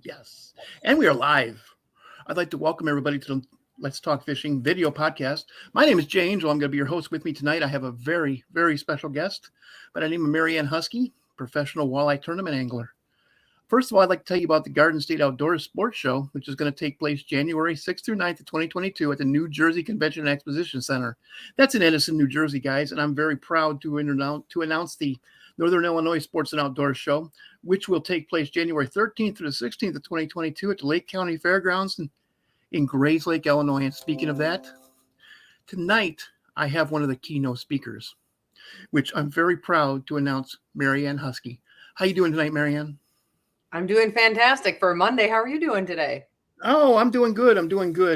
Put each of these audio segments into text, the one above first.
Yes. And we are live. I'd like to welcome everybody to the Let's Talk Fishing video podcast. My name is Jay Angel. I'm going to be your host. With me tonight, I have a very, very special guest by the name of Marianne Huskey, professional walleye tournament angler. First of all, I'd like to tell you about the Garden State Outdoors Sports Show, which is going to take place January 6th through 9th of 2022 at the New Jersey Convention and Exposition Center. That's in Edison, New Jersey, guys, and I'm very proud to announce the Northern Illinois Sports and Outdoors Show, which will take place January 13th through the 16th of 2022 at the Lake County Fairgrounds in Grays Lake, Illinois. And speaking of that, tonight I have one of the keynote speakers, which I'm very proud to announce, Marianne Huskey. How you doing tonight, Marianne? I'm doing fantastic for Monday. How are you doing today? Oh, I'm doing good.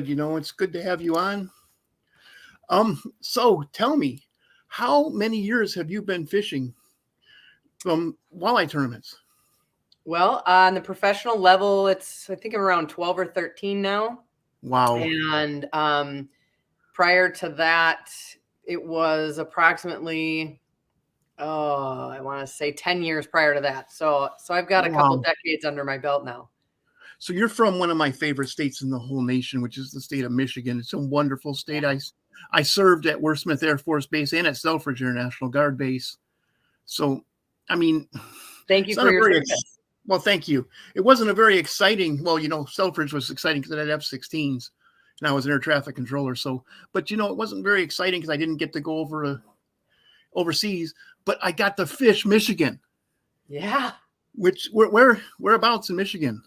You know, it's good to have you on. So tell me, how many years have you been fishing from walleye tournaments? Well, on the professional level, I think I'm around 12 or 13 now. Wow. And prior to that, it was approximately, I want to say 10 years prior to that. So I've got a couple decades under my belt now. So you're from one of my favorite states in the whole nation, which is the state of Michigan. It's a wonderful state. I served at Worth Air Force Base and at Selfridge International Guard Base. So, I mean, thank you for your service. Well, thank you. It wasn't a very exciting, well, you know, Selfridge was exciting because it had F-16s and I was an air traffic controller. So, but you know, it wasn't very exciting because I didn't get to go overseas, but I got to fish Michigan. Yeah. Whereabouts in Michigan?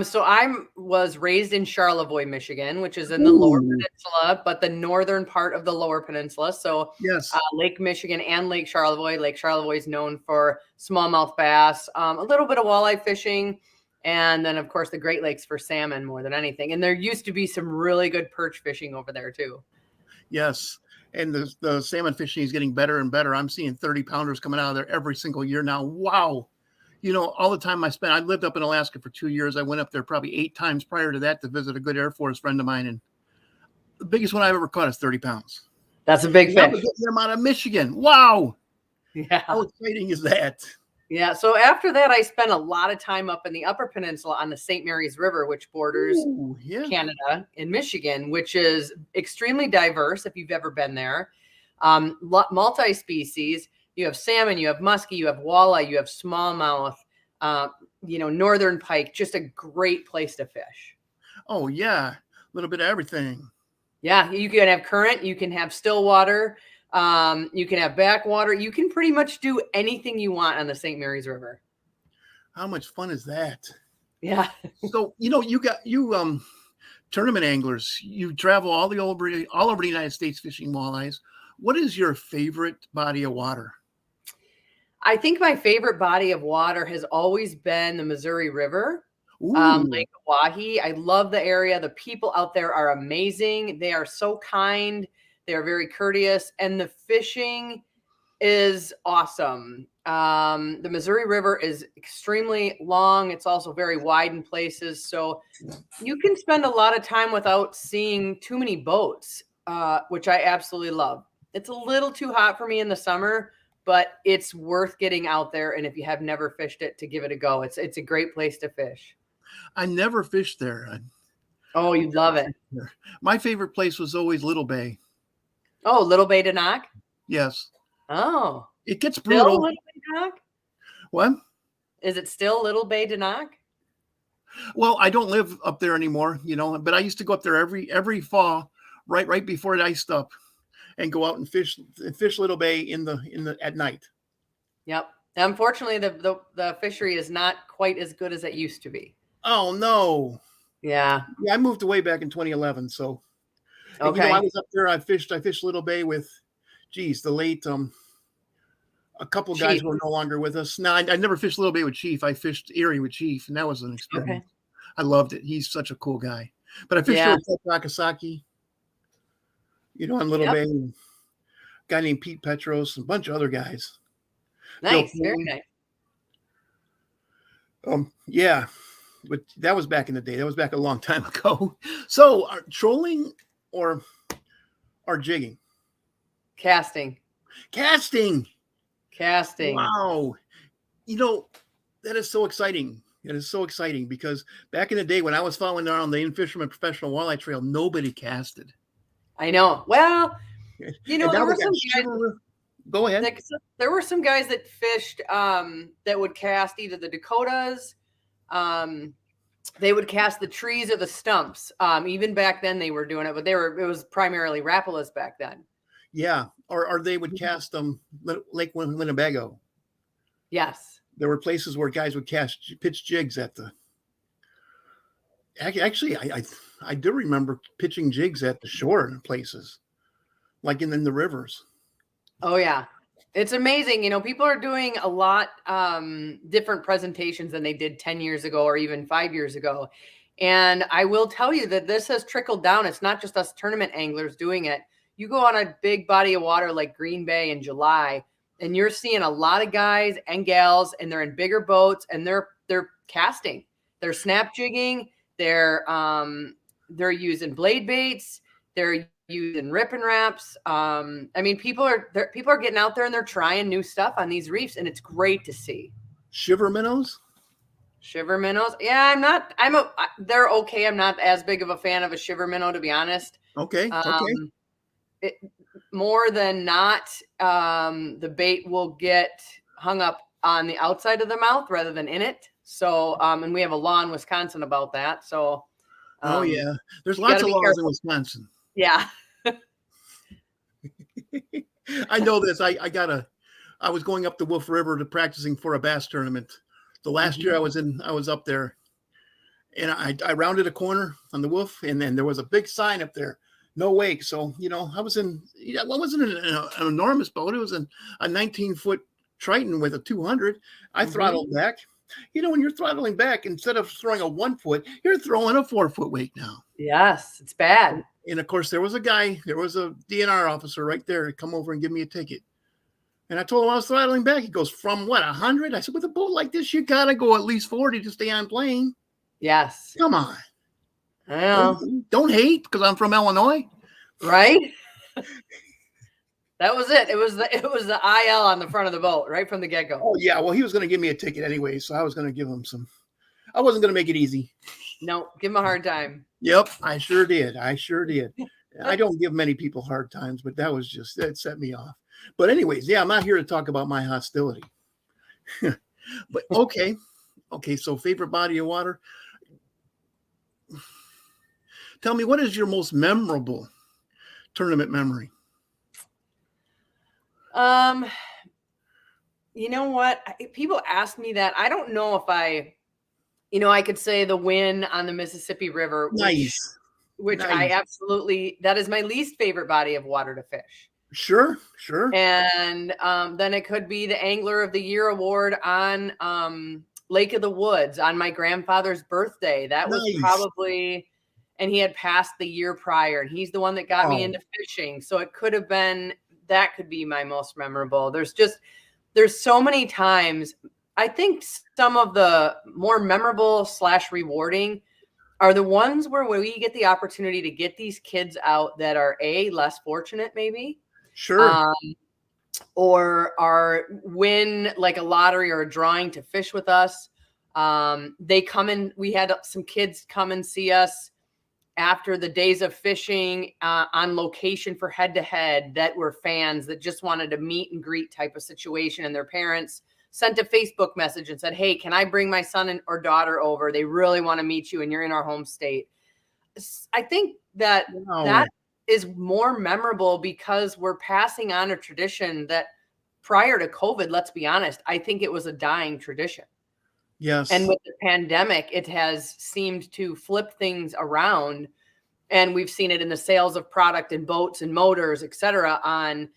So I was raised in Charlevoix, Michigan, which is in the Lower Peninsula, but the northern part of the Lower Peninsula. So yes, Lake Michigan and Lake Charlevoix. Lake Charlevoix is known for smallmouth bass, a little bit of walleye fishing, and then, of course, the Great Lakes for salmon more than anything. And there used to be some really good perch fishing over there, too. Yes, and the salmon fishing is getting better and better. I'm seeing 30-pounders coming out of there every single year now. Wow. You know, all the time I lived up in Alaska for 2 years. I went up there probably 8 times prior to that to visit a good Air Force friend of mine. And the biggest one I've ever caught is 30 pounds. That's a big fish. Getting them out of Michigan. Wow. Yeah. How exciting is that? Yeah. So after that, I spent a lot of time up in the Upper Peninsula on the St. Mary's River, which borders Canada and Michigan, which is extremely diverse if you've ever been there. Multi-species. You have salmon, you have muskie, you have walleye, you have smallmouth, northern pike, just a great place to fish. Oh, yeah. A little bit of everything. Yeah. You can have current, you can have still water, you can have backwater. You can pretty much do anything you want on the St. Mary's River. How much fun is that? Yeah. So, you know, you tournament anglers, you travel all over the United States fishing walleyes. What is your favorite body of water? I think my favorite body of water has always been the Missouri River, Lake Oahe. I love the area. The people out there are amazing. They are so kind. They are very courteous, and the fishing is awesome. The Missouri River is extremely long. It's also very wide in places, so you can spend a lot of time without seeing too many boats, which I absolutely love. It's a little too hot for me in the summer, but it's worth getting out there. And if you have never fished it, to give it a go. It's a great place to fish. I never fished there. Oh, you'd love it. My favorite place was always Little Bay. Oh, Little Bay Denok? Yes. Oh. It gets brutal. Still Little Bay Denok? What? Is it still Little Bay Denok? Well, I don't live up there anymore, you know, but I used to go up there every fall, right before it iced up, and go out and fish Little Bay at night. Yep. Unfortunately, the fishery is not quite as good as it used to be. Oh no. Yeah. Yeah, I moved away back in 2011. So okay. You know, I was up there. I fished Little Bay with, the late a couple Chief. Guys who are no longer with us. No, I never fished Little Bay with Chief. I fished Erie with Chief, and that was an experience. Okay. I loved it. He's such a cool guy. But I fished with Takasaki, you know, on Little Bay. And a guy named Pete Petros, and a bunch of other guys. Nice, very nice. Yeah, but that was back in the day. That was back a long time ago. So, trolling or jigging? Casting. Casting. Wow. You know, that is so exciting. It is so exciting because back in the day when I was following around the In-Fisherman Professional Walleye Trail, nobody casted. I know. Well, And now there we were got some guys. Go ahead. There were some guys that fished that would cast either the Dakotas. They would cast the trees or the stumps. Even back then they were doing it, but it was primarily Rapalas back then. Yeah, or they would cast Lake Winnebago. Yes. There were places where guys would pitch jigs at the. Actually, I do remember pitching jigs at the shore in places, like in the rivers. Oh yeah, it's amazing. People are doing a lot different presentations than they did 10 years ago or even 5 years ago. And I will tell you that this has trickled down. It's not just us tournament anglers doing it. You go on a big body of water like Green Bay in July, and you're seeing a lot of guys and gals, and they're in bigger boats, and they're casting, they're snap jigging, they're using blade baits, they're using rip and wraps. People are getting out there and they're trying new stuff on these reefs, and it's great to see. Shiver minnows. Yeah, they're okay. I'm not as big of a fan of a shiver minnow, to be honest. Okay. More than not, the bait will get hung up on the outside of the mouth rather than in it. So, and we have a law in Wisconsin about that. So, oh yeah, there's lots of laws in Wisconsin. Yeah. I know this. I was going up the Wolf River to practicing for a bass tournament. The last year I was up there, and I rounded a corner on the Wolf, and then there was a big sign up there, no wake. So, I wasn't an enormous boat. It was a 19-foot Triton with a 200. I throttled back. When you're throttling back, instead of throwing a 1 foot, you're throwing a 4 foot wake now. Yes, it's bad. And of course, there was a DNR officer right there to come over and give me a ticket. And I told him I was throttling back. He goes, from what, 100? I said, with a boat like this, you got to go at least 40 to stay on plane. Yes. Come on. I know. Don't hate because I'm from Illinois. Right? That was it. It was the IL on the front of the boat right from the get-go. Oh, yeah. Well, he was going to give me a ticket anyway, so I was going to give him some. I wasn't going to make it easy. No, give him a hard time. Yep, I sure did. I don't give many people hard times, but that set me off. But anyways, yeah, I'm not here to talk about my hostility. But okay. So favorite body of water. Tell me, what is your most memorable tournament memory? You know what? People ask me that. I don't know if I could say the win on the Mississippi River. Nice. Which I absolutely, that is my least favorite body of water to fish. Sure. And then it could be the Angler of the Year award on Lake of the Woods on my grandfather's birthday. That was probably, and he had passed the year prior, and he's the one that got me into fishing. So it could have been, that could be my most memorable. There's so many times. I think some of the more memorable / rewarding are the ones where we get the opportunity to get these kids out that are less fortunate, maybe. Sure. Or win like a lottery or a drawing to fish with us. They come in. We had some kids come and see us after the days of fishing on location for head-to-head that were fans that just wanted a meet and greet type of situation, and their parents sent a Facebook message and said, hey, can I bring my son or daughter over? They really want to meet you and you're in our home state. I think that is more memorable because we're passing on a tradition that prior to COVID, let's be honest, I think it was a dying tradition. Yes. And with the pandemic, it has seemed to flip things around. And we've seen it in the sales of product and boats and motors, et cetera, on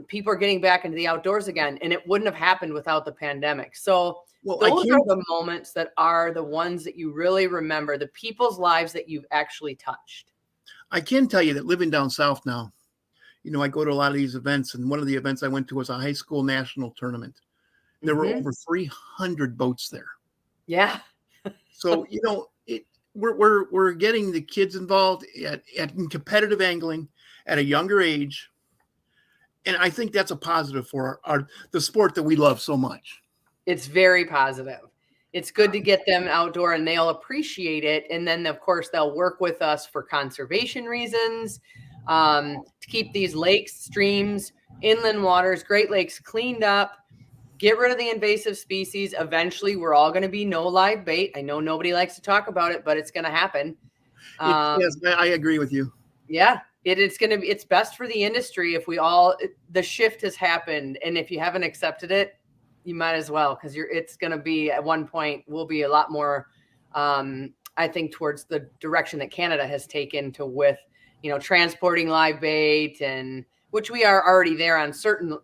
people are getting back into the outdoors again, and it wouldn't have happened without the pandemic. So those are the moments that are the ones that you really remember, the people's lives that you've actually touched. I can tell you that living down south now, I go to a lot of these events, and one of the events I went to was a high school national tournament. There were over 300 boats there. Yeah. So, we're getting the kids involved in competitive angling at a younger age. And I think that's a positive for the sport that we love so much. It's very positive. it's good to get them outdoor and they'll appreciate it. And then, of course, they'll work with us for conservation reasons, to keep these lakes, streams, inland waters, Great Lakes cleaned up, get rid of the invasive species. Eventually, we're all going to be no live bait. I know nobody likes to talk about it, but it's going to happen. Yes, I agree with you. Yeah, it's best for the industry if the shift has happened. And if you haven't accepted it, you might as well, because it's going to be at one point, will be a lot more, I think, towards the direction that Canada has taken with, transporting live bait, and which we are already there on certain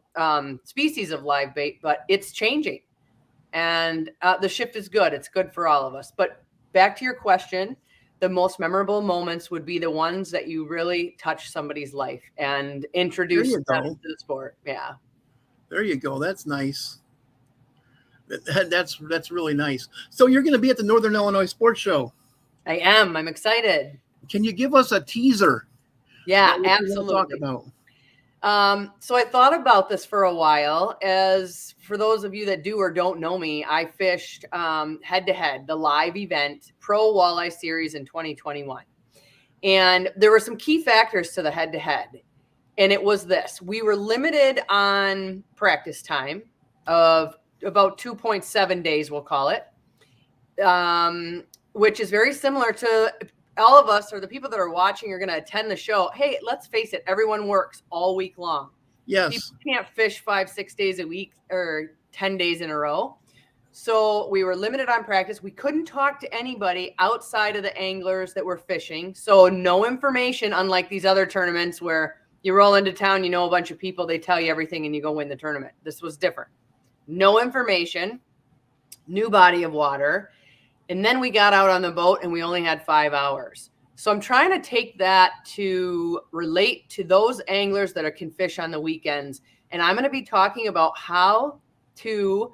species of live bait, but it's changing. And the shift is good. It's good for all of us. But back to your question, the most memorable moments would be the ones that you really touch somebody's life and introduce them to the sport. Yeah. There you go. That's nice. That's really nice. So you're going to be at the Northern Illinois Sports Show. I am. I'm excited. Can you give us a teaser? Yeah, absolutely. Talk about. So I thought about this for a while. As for those of you that do or don't know me, I fished head-to-head, the live event, Pro Walleye Series in 2021. And there were some key factors to the head-to-head. And it was this. We were limited on practice time of about 2.7 days, we'll call it, which is very similar to all of us, or the people that are watching are going to attend the show. Hey, let's face it, everyone works all week long. Yes. People can't fish 5-6 days a week or 10 days in a row. So we were limited on practice. We couldn't talk to anybody outside of the anglers that were fishing. So no information, unlike these other tournaments where you roll into town, you know a bunch of people, they tell you everything and you go win the tournament. This was different. No information, new body of water. And then we got out on the boat and we only had 5 hours. So I'm trying to take that to relate to those anglers that can fish on the weekends. And I'm going to be talking about how to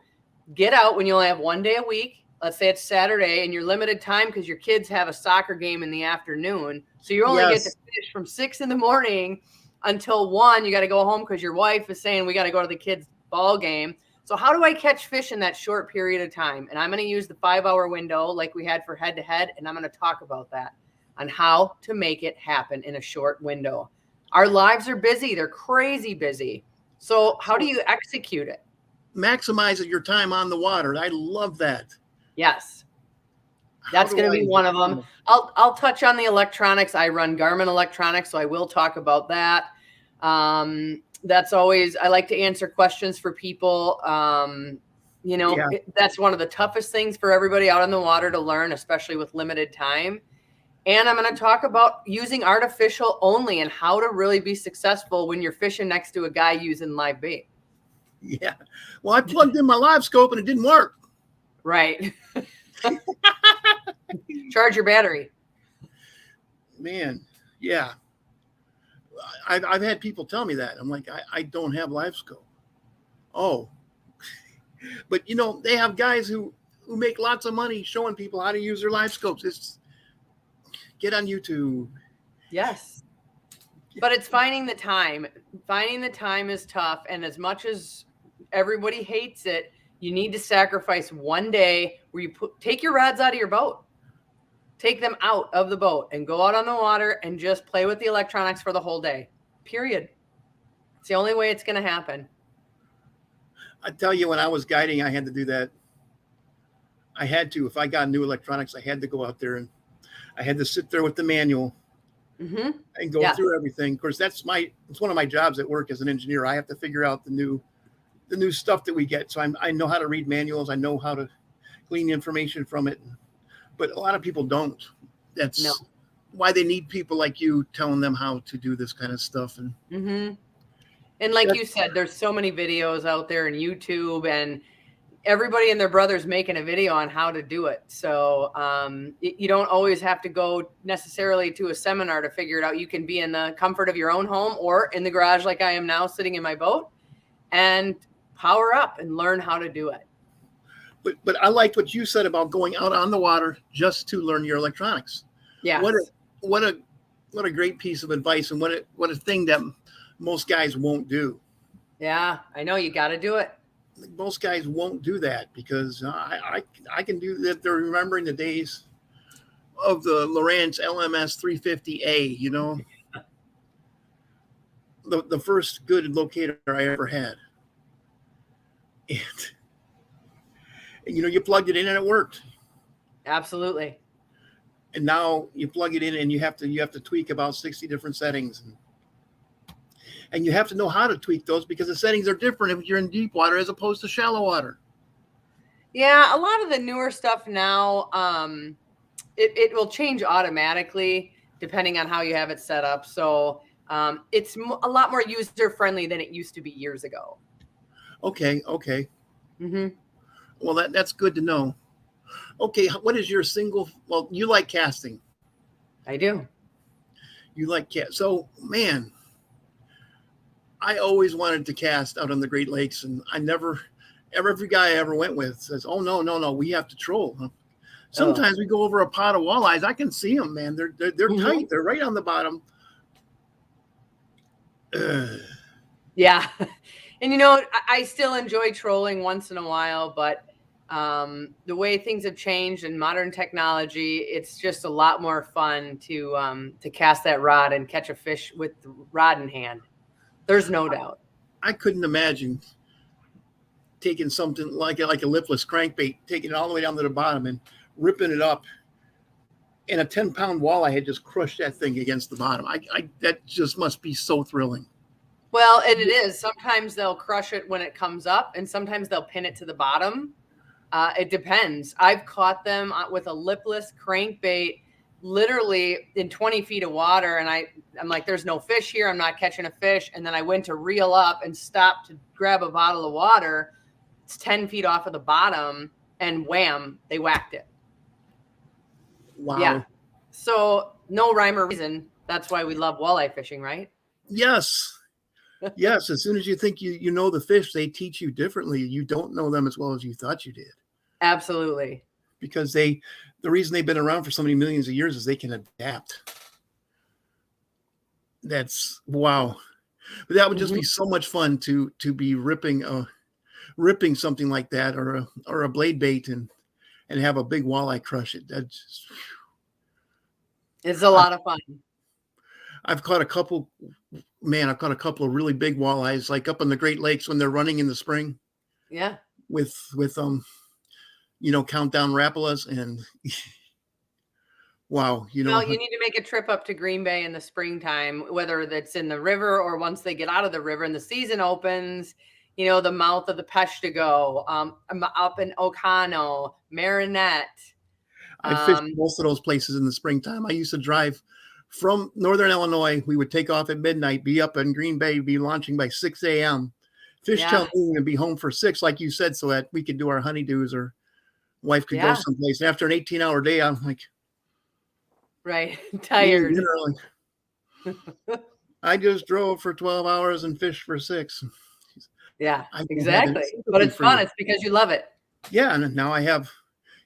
get out when you only have 1 day a week. Let's say it's Saturday and you're limited time because your kids have a soccer game in the afternoon. So you only get to fish from 6 in the morning until 1. You got to go home because your wife is saying we got to go to the kids' ball game. So how do I catch fish in that short period of time? And I'm going to use the 5-hour window like we had for head-to-head, and I'm going to talk about that on how to make it happen in a short window. Our lives are busy. They're crazy busy. So how do you execute it? Maximize your time on the water. I love that. Yes. That's going to be one of them. I'll touch on the electronics. I run Garmin Electronics, so I will talk about that. That's always, I like to answer questions for people. That's one of the toughest things for everybody out on the water to learn, especially with limited time. And I'm going to talk about using artificial only and how to really be successful when you're fishing next to a guy using live bait. Yeah. Well, I plugged in my live scope and it didn't work. Right. Charge your battery. Man. Yeah. I've had people tell me that. I'm like, I don't have live scope. Oh, but they have guys who make lots of money showing people how to use their live scopes. It's get on YouTube. Yes. But it's finding the time. Finding the time is tough. And as much as everybody hates it, you need to sacrifice 1 day where you take your rods out of your boat. Take them out of the boat and go out on the water and just play with the electronics for the whole day. Period. It's the only way it's going to happen. I tell you, when I was guiding, I had to do that. I had to. If I got new electronics, I had to go out there and I had to sit there with the manual and go through everything. Of course, it's one of my jobs at work as an engineer. I have to figure out the new stuff that we get. So I know how to read manuals. I know how to glean information from it. But a lot of people don't. That's why they need people like you telling them how to do this kind of stuff. And and like you said, there's so many videos out there on YouTube, and everybody and their brother's making a video on how to do it. So you don't always have to go necessarily to a seminar to figure it out. You can be in the comfort of your own home or in the garage like I am now, sitting in my boat, and power up and learn how to do it. But I liked what you said about going out on the water just to learn your electronics. Yeah. What a great piece of advice, and what a thing that most guys won't do. Yeah, I know, you got to do it. most guys won't do that because I can do that. They're remembering the days of the Lowrance LMS 350A, you know, the first good locator I ever had. And, you know, you plugged it in and it worked. Absolutely. And now you plug it in and you have to tweak about 60 different settings. And you have to know how to tweak those because the settings are different if you're in deep water as opposed to shallow water. Yeah, a lot of the newer stuff now, it will change automatically depending on how you have it set up. So it's a lot more user-friendly than it used to be years ago. Okay. Mm-hmm. Well, that's good to know. Okay, what is your well, you like casting. I do. You like cast. So, man, I always wanted to cast out on the Great Lakes, and every guy I ever went with says, "Oh no, we have to troll." Sometimes we go over a pot of walleyes. I can see them, man. They're Mm-hmm. tight. They're right on the bottom. Yeah, and you know, I still enjoy trolling once in a while, but the way things have changed in modern technology, it's just a lot more fun to cast that rod and catch a fish with the rod in hand. There's no doubt. I couldn't imagine taking something like a lipless crankbait, taking it all the way down to the bottom and ripping it up. And a 10-pound walleye had just crushed that thing against the bottom. That just must be so thrilling. Well, and it is. Sometimes they'll crush it when it comes up, and sometimes they'll pin it to the bottom. It depends. I've caught them with a lipless crankbait literally in 20 feet of water. And I'm like, there's no fish here. I'm not catching a fish. And then I went to reel up and stop to grab a bottle of water. It's 10 feet off of the bottom and wham, they whacked it. Wow. Yeah. So no rhyme or reason. That's why we love walleye fishing, right? Yes. Yes. As soon as you think you know the fish, they teach you differently. You don't know them as well as you thought you did. Absolutely. Because the reason they've been around for so many millions of years is they can adapt. That's wow. But that would just be so much fun to be ripping something like that or a blade bait and have a big walleye crush it. That's just, it's a lot of fun. I've caught a couple of really big walleyes, like up on the Great Lakes when they're running in the spring. Yeah. With countdown rapalas and wow, Well, you need to make a trip up to Green Bay in the springtime, whether that's in the river or once they get out of the river and the season opens, the mouth of the Peshtigo, up in Ocano, Marianne. I fished both of those places in the springtime. I used to drive from Northern Illinois. We would take off at midnight, be up in Green Bay, be launching by 6 a.m. Fish till noon and be home for 6, like you said, so that we could do our honeydews or wife could go someplace. After an 18-hour day, I'm like, right, tired. I just drove for 12 hours and fished for 6. Yeah, exactly. But it's fun. It's because you love it. Yeah, and now I have,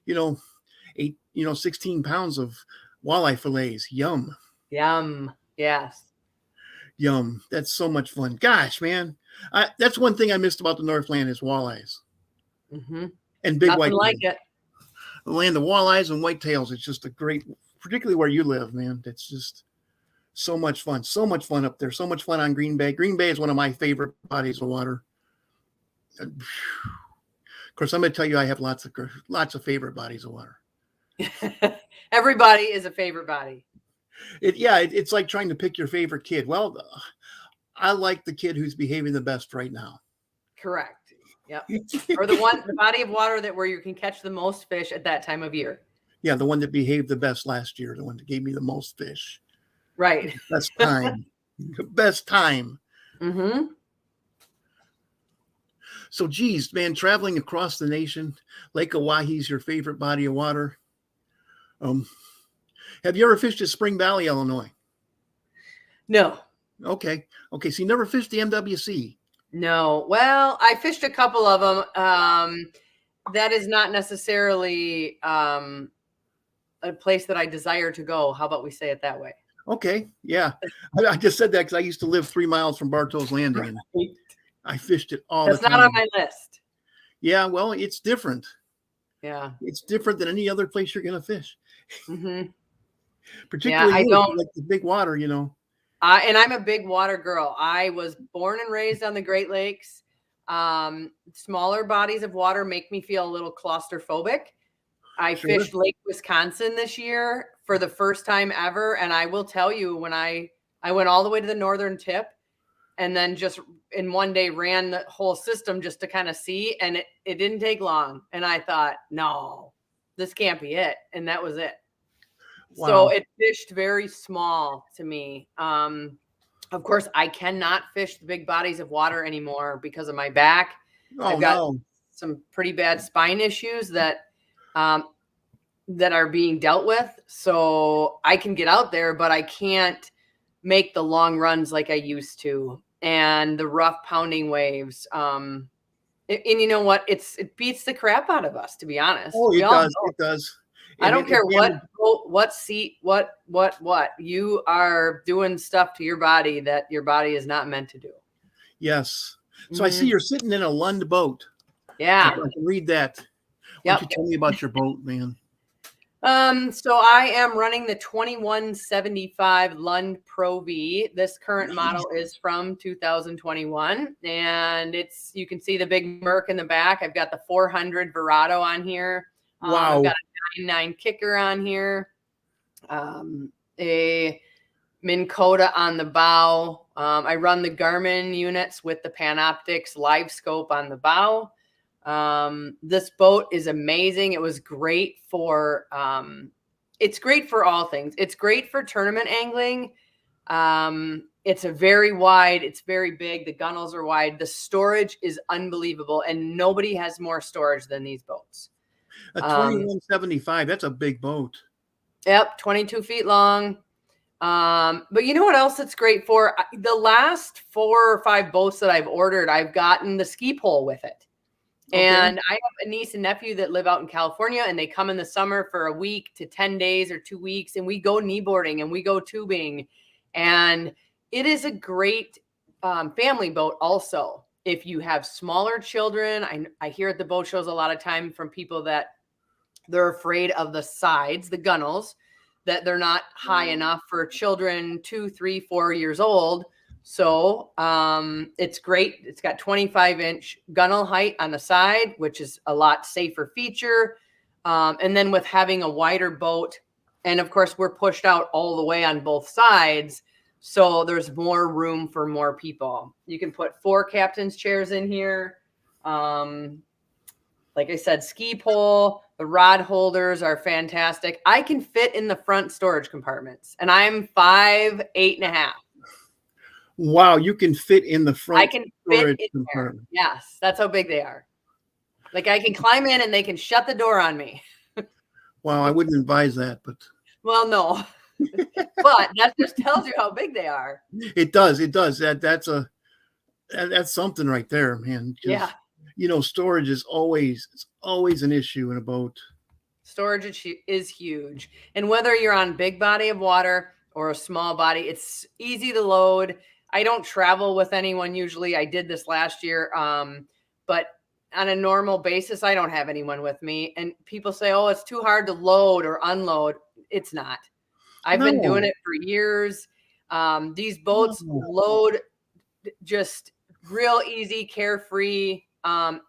16 pounds of walleye fillets. Yum. Yes. Yum. That's so much fun. Gosh, man. That's one thing I missed about the Northland is walleyes. Mm-hmm. And big white. Like it. The land of walleyes and whitetails. It's just a great, particularly where you live, man. It's just so much fun. So much fun up there. So much fun on Green Bay. Green Bay is one of my favorite bodies of water. Of course, I'm going to tell you I have lots of favorite bodies of water. Everybody is a favorite body. It's like trying to pick your favorite kid. Well, I like the kid who's behaving the best right now. Correct. Yep. Or the body of water where you can catch the most fish at that time of year. Yeah, the one that behaved the best last year, the one that gave me the most fish. Right. Best time. Best time. Mm-hmm. So, geez, man, traveling across the nation, Lake Oahe's your favorite body of water. Have you ever fished at Spring Valley, Illinois? No. Okay. So you never fished the MWC? No. Well, I fished a couple of them. That is not necessarily a place that I desire to go. How about we say it that way? Okay. Yeah. I just said that because I used to live 3 miles from Bartow's Landing. And I fished it all the time. That's not on my list. Yeah, well, it's different. Yeah. It's different than any other place you're going to fish. Mm-hmm. Yeah, Particularly I you, if don't. you like the big water, And I'm a big water girl. I was born and raised on the Great Lakes. Smaller bodies of water make me feel a little claustrophobic. I Sure. fished Lake Wisconsin this year for the first time ever. And I will tell you, when I went all the way to the northern tip and then just in one day ran the whole system just to kind of see. And it didn't take long. And I thought, no, this can't be it. And that was it. So Wow. it fished very small to me. Of course, I cannot fish the big bodies of water anymore because of my back. Oh, I've got no. some pretty bad spine issues that are being dealt with. So I can get out there, but I can't make the long runs like I used to, and the rough pounding waves. And you know what? It beats the crap out of us, to be honest. Oh, We it all does. know. It does. I And don't it care damage. what seat, what you are doing stuff to your body that your body is not meant to do. Yes. So I see you're sitting in a Lund boat. Yeah. I can read that. Why don't you tell me about your boat, man? So I am running the 2175 Lund Pro V. This current model is from 2021, and you can see the big Merc in the back. I've got the 400 Verado on here. Wow. I've got a 9.9 kicker on here. A Minn Kota on the bow. I run the Garmin units with the Panoptix live scope on the bow. This boat is amazing. It was great for, it's great for all things. It's great for tournament angling. It's very wide. It's very big. The gunnels are wide. The storage is unbelievable. And nobody has more storage than these boats. A 2175. That's a big boat. Yep. 22 feet long. But you know what else it's great for? The last 4 or 5 boats that I've ordered, I've gotten the ski pole with it. Okay. And I have a niece and nephew that live out in California, and they come in the summer for a week to 10 days or 2 weeks, and we go kneeboarding and we go tubing. And it is a great family boat also. If you have smaller children, I hear at the boat shows a lot of time from people that they're afraid of the sides, the gunnels, that they're not high enough for children 2, 3, 4 years old. So it's great. It's got 25-inch gunnel height on the side, which is a lot safer feature. And then with having a wider boat, and of course we're pushed out all the way on both sides, so there's more room for more people. You can put 4 captain's chairs in here. Like I said, ski pole, the rod holders are fantastic. I can fit in the front storage compartments, and I'm 5'8.5". Wow, you can fit in the front. I can fit in there. Yes, that's how big they are. Like I can climb in and they can shut the door on me. Wow, I wouldn't advise that, but well, no. But that just tells you how big they are. It does. It does. That's something right there, man. Yeah. Storage is always an issue in a boat. Storage is huge. And whether you're on big body of water or a small body, it's easy to load. I don't travel with anyone usually. I did this last year. But on a normal basis, I don't have anyone with me. And people say, oh, it's too hard to load or unload. It's not. I've been doing it for years. These boats load just real easy, carefree. And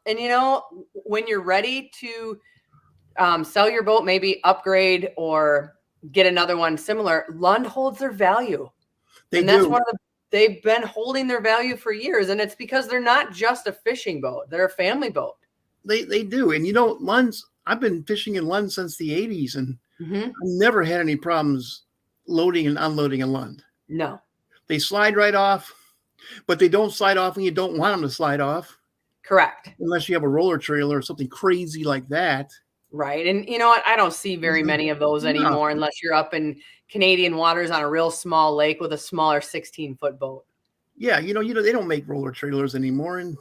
when you're ready to sell your boat, maybe upgrade or get another one similar, Lund holds their value. They've been holding their value for years, and it's because they're not just a fishing boat; they're a family boat. They do, and Lund's. I've been fishing in Lund since the '80s, and I've never had any problems loading and unloading a Lund. No, they slide right off, but they don't slide off when you don't want them to slide off. Correct. Unless you have a roller trailer or something crazy like that. Right. And you know what? I don't see very many of those anymore unless you're up in Canadian waters on a real small lake with a smaller 16-foot boat. Yeah. They don't make roller trailers anymore, and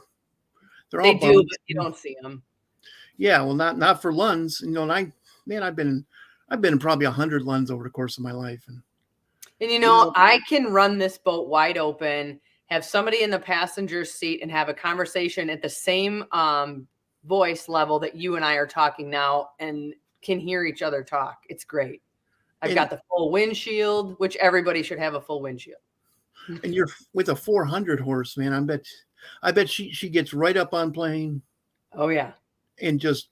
they do, but you don't see them. Yeah. Well, not for Lunds. I've been in probably 100 Lunds over the course of my life. And I can run this boat wide open, have somebody in the passenger seat and have a conversation at the same voice level that you and I are talking now and can hear each other talk. It's great. I've got the full windshield, which everybody should have a full windshield. And you're with a 400 horse, man. I bet she gets right up on plane. Oh yeah. And just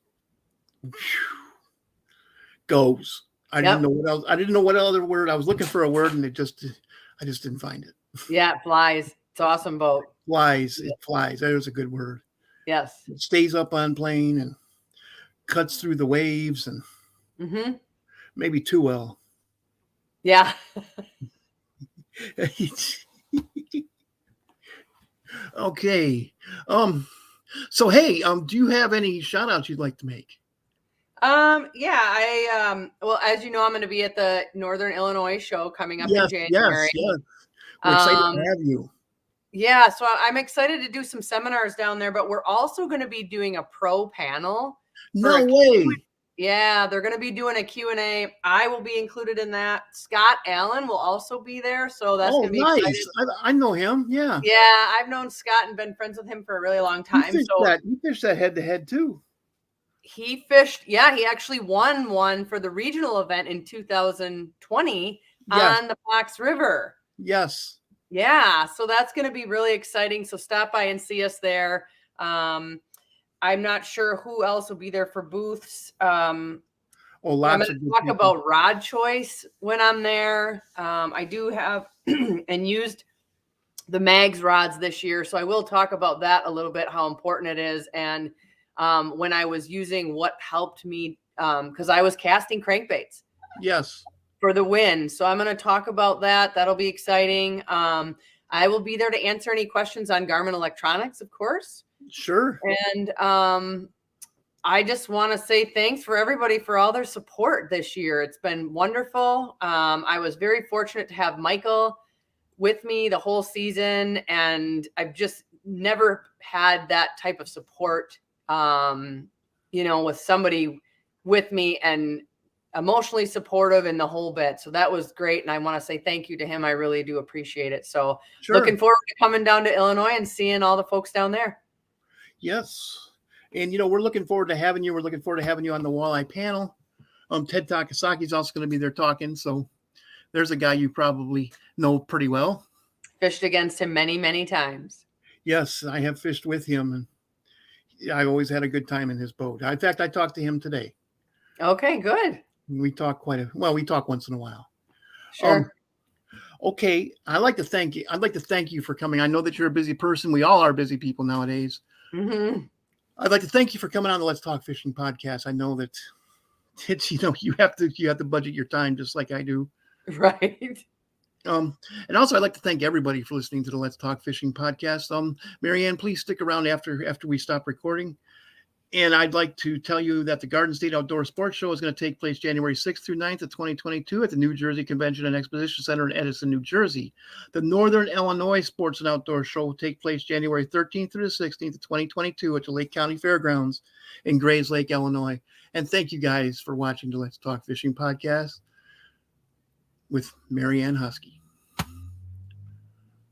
goes. I didn't know what else. I didn't know what other word. I was looking for a word and I just didn't find it. Yeah, it flies. It's an awesome boat. Flies. It flies. That was a good word. Yes. It stays up on plane and cuts through the waves and maybe too well. Yeah. Okay. So hey, do you have any shout outs you'd like to make? Yeah, well, as you know, I'm going to be at the Northern Illinois show coming up in January. Yes. We're excited to have you. Yeah, so I'm excited to do some seminars down there, but we're also going to be doing a pro panel. No way. Yeah, they're going to be doing a Q&A. I will be included in that. Scott Allen will also be there, so that's going to be nice. exciting. I know him. Yeah. Yeah, I've known Scott and been friends with him for a really long time. He fished that head-to-head too. He fished. Yeah, he actually won one for the regional event in 2020 on the Fox River. Yes. Yeah, so that's going to be really exciting. So stop by and see us there. I'm not sure who else will be there for booths. I'm going to talk about rod choice when I'm there. I do have and used the Mags rods this year, so I will talk about that a little bit, how important it is. And when I was using what helped me, because I was casting crankbaits. Yes. For the win. So I'm going to talk about that. That'll be exciting. I will be there to answer any questions on Garmin Electronics, of course. Sure. And I just want to say thanks for everybody for all their support this year. It's been wonderful. I was very fortunate to have Michael with me the whole season, and I've just never had that type of support, with somebody with me and emotionally supportive in the whole bit. So that was great. And I want to say thank you to him. I really do appreciate it. So looking forward to coming down to Illinois and seeing all the folks down there. Yes. And, we're looking forward to having you. We're looking forward to having you on the Walleye panel. Ted Takasaki is also going to be there talking. So there's a guy you probably know pretty well. Fished against him many, many times. Yes, I have fished with him. And I've always had a good time in his boat. In fact, I talked to him today. Okay, good. We talk we talk once in a while. Sure. Okay. I'd like to thank you for coming. I know that you're a busy person. We all are busy people nowadays. Mm-hmm. I'd like to thank you for coming on the Let's Talk Fishing podcast. I know that it's, you have to budget your time just like I do. Right. And also I'd like to thank everybody for listening to the Let's Talk Fishing podcast. Marianne, please stick around after we stop recording. And I'd like to tell you that the Garden State Outdoor Sports Show is going to take place January 6th through 9th of 2022 at the New Jersey Convention and Exposition Center in Edison, New Jersey. The Northern Illinois Sports and Outdoor Show will take place January 13th through the 16th of 2022 at the Lake County Fairgrounds in Grays Lake, Illinois. And thank you guys for watching the Let's Talk Fishing podcast with Marianne Huskey.